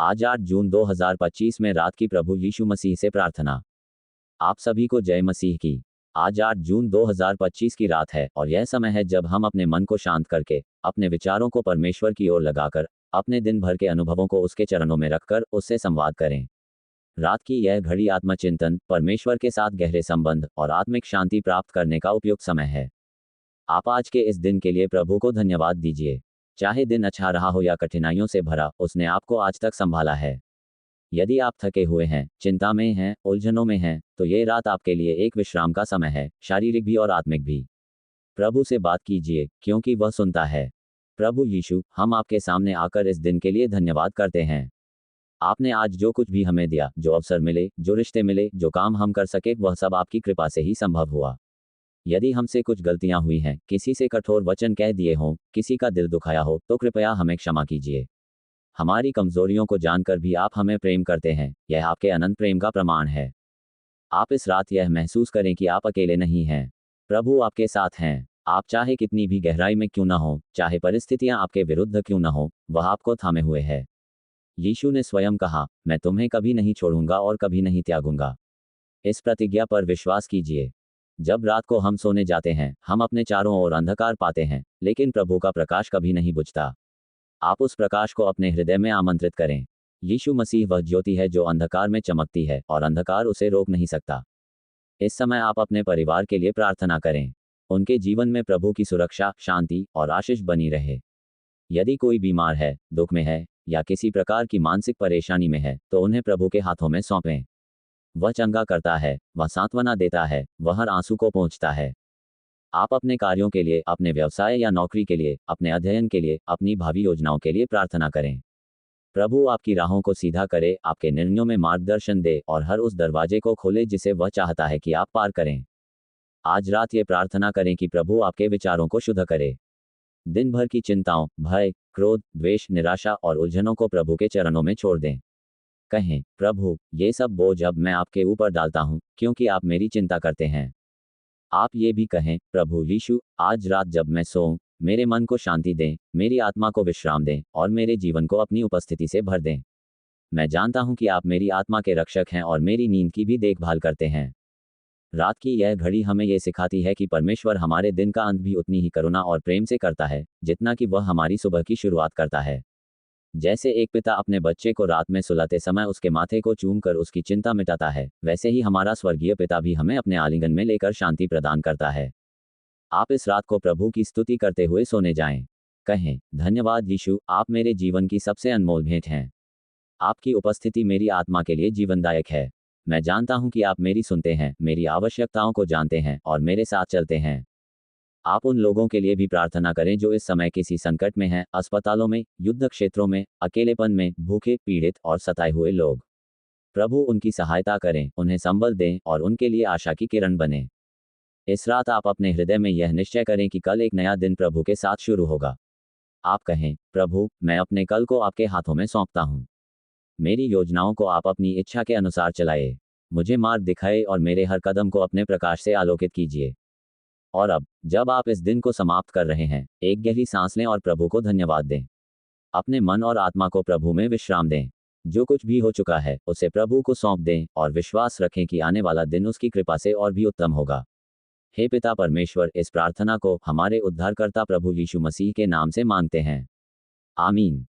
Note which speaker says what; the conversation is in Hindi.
Speaker 1: आज 8 जून 2025 में रात की प्रभु यीशु मसीह से प्रार्थना। आप सभी को जय मसीह की। आज 8 जून 2025 की रात है और यह समय है जब हम अपने मन को शांत करके, अपने विचारों को परमेश्वर की ओर लगाकर, अपने दिन भर के अनुभवों को उसके चरणों में रखकर उससे संवाद करें। रात की यह घड़ी आत्मचिंतन, परमेश्वर के साथ गहरे संबंध और आत्मिक शांति प्राप्त करने का उपयुक्त समय है। आप आज के इस दिन के लिए प्रभु को धन्यवाद दीजिए। चाहे दिन अच्छा रहा हो या कठिनाइयों से भरा, उसने आपको आज तक संभाला है। यदि आप थके हुए हैं, चिंता में हैं, उलझनों में हैं, तो ये रात आपके लिए एक विश्राम का समय है, शारीरिक भी और आत्मिक भी। प्रभु से बात कीजिए, क्योंकि वह सुनता है। प्रभु यीशु, हम आपके सामने आकर इस दिन के लिए धन्यवाद करते हैं। आपने आज जो कुछ भी हमें दिया, जो अवसर मिले, जो रिश्ते मिले, जो काम हम कर सके, वह सब आपकी कृपा से ही संभव हुआ। यदि हमसे कुछ गलतियां हुई हैं, किसी से कठोर वचन कह दिए हों, किसी का दिल दुखाया हो, तो कृपया हमें क्षमा कीजिए। हमारी कमजोरियों को जानकर भी आप हमें प्रेम करते हैं, यह आपके अनंत प्रेम का प्रमाण है। आप इस रात यह महसूस करें कि आप अकेले नहीं हैं। प्रभु आपके साथ हैं। आप चाहे कितनी भी गहराई में क्यों न हो, चाहे परिस्थितियां आपके विरुद्ध क्यों न हो, वह आपको थामे हुए है। यीशु ने स्वयं कहा, मैं तुम्हें कभी नहीं छोड़ूंगा और कभी नहीं त्यागूंगा। इस प्रतिज्ञा पर विश्वास कीजिए। जब रात को हम सोने जाते हैं, हम अपने चारों ओर अंधकार पाते हैं, लेकिन प्रभु का प्रकाश कभी नहीं बुझता। आप उस प्रकाश को अपने हृदय में आमंत्रित करें। यीशु मसीह वह ज्योति है जो अंधकार में चमकती है और अंधकार उसे रोक नहीं सकता। इस समय आप अपने परिवार के लिए प्रार्थना करें। उनके जीवन में प्रभु की सुरक्षा, शांति और आशीष बनी रहे। यदि कोई बीमार है, दुख में है या किसी प्रकार की मानसिक परेशानी में है, तो उन्हें प्रभु के हाथों में सौंपें। वह चंगा करता है, वह सांत्वना देता है, वह हर आंसू को पहुंचता है। आप अपने कार्यों के लिए, अपने व्यवसाय या नौकरी के लिए, अपने अध्ययन के लिए, अपनी भावी योजनाओं के लिए प्रार्थना करें। प्रभु आपकी राहों को सीधा करे, आपके निर्णयों में मार्गदर्शन दे और हर उस दरवाजे को खोले जिसे वह चाहता है कि आप पार करें। आज रात ये प्रार्थना करें कि प्रभु आपके विचारों को शुद्ध करे। दिन भर की चिंताओं, भय, क्रोध, द्वेष, निराशा और उलझनों को प्रभु के चरणों में छोड़ दें। कहें, प्रभु, ये सब बोझ अब मैं आपके ऊपर डालता हूं, क्योंकि आप मेरी चिंता करते हैं। आप ये भी कहें, प्रभु यीशु, आज रात जब मैं सोऊं, मेरे मन को शांति दें, मेरी आत्मा को विश्राम दें और मेरे जीवन को अपनी उपस्थिति से भर दें। मैं जानता हूं कि आप मेरी आत्मा के रक्षक हैं और मेरी नींद की भी देखभाल करते हैं। रात की यह घड़ी हमें यह सिखाती है कि परमेश्वर हमारे दिन का अंत भी उतनी ही करुणा और प्रेम से करता है, जितना कि वह हमारी सुबह की शुरुआत करता है। जैसे एक पिता अपने बच्चे को रात में सुलाते समय उसके माथे को चूमकर उसकी चिंता मिटाता है, वैसे ही हमारा स्वर्गीय पिता भी हमें अपने आलिंगन में लेकर शांति प्रदान करता है। आप इस रात को प्रभु की स्तुति करते हुए सोने जाएं। कहें, धन्यवाद यीशु, आप मेरे जीवन की सबसे अनमोल भेंट हैं। आपकी उपस्थिति मेरी आत्मा के लिए जीवनदायक है। मैं जानता हूं कि आप मेरी सुनते हैं, मेरी आवश्यकताओं को जानते हैं और मेरे साथ चलते हैं। आप उन लोगों के लिए भी प्रार्थना करें जो इस समय किसी संकट में हैं, अस्पतालों में, युद्ध क्षेत्रों में, अकेलेपन में, भूखे, पीड़ित और सताए हुए लोग। प्रभु उनकी सहायता करें, उन्हें संबल दें और उनके लिए आशा की किरण बने। इस रात आप अपने हृदय में यह निश्चय करें कि कल एक नया दिन प्रभु के साथ शुरू होगा। आप कहें, प्रभु, मैं अपने कल को आपके हाथों में सौंपता हूँ। मेरी योजनाओं को आप अपनी इच्छा के अनुसार चलाए। मुझे मार्ग दिखाए और मेरे हर कदम को अपने प्रकाश से आलोकित कीजिए। और अब, जब आप इस दिन को समाप्त कर रहे हैं, एक गहरी सांस लें और प्रभु को धन्यवाद दें। अपने मन और आत्मा को प्रभु में विश्राम दें। जो कुछ भी हो चुका है, उसे प्रभु को सौंप दें और विश्वास रखें कि आने वाला दिन उसकी कृपा से और भी उत्तम होगा। हे पिता परमेश्वर, इस प्रार्थना को हमारे उद्धारकर्ता प्रभु यीशु मसीह के नाम से मांगते हैं। आमीन।